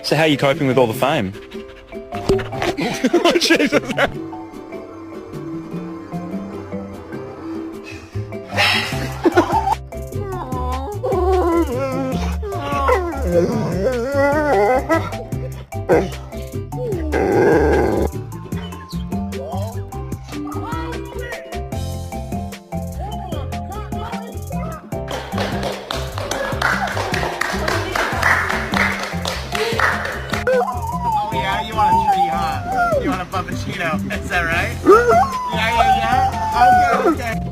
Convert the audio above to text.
So how are you coping with all the fame? Jesus. Oh yeah, you want a tree, huh? You want a puppuccino, is that right? Yeah, yeah, yeah? Okay, okay.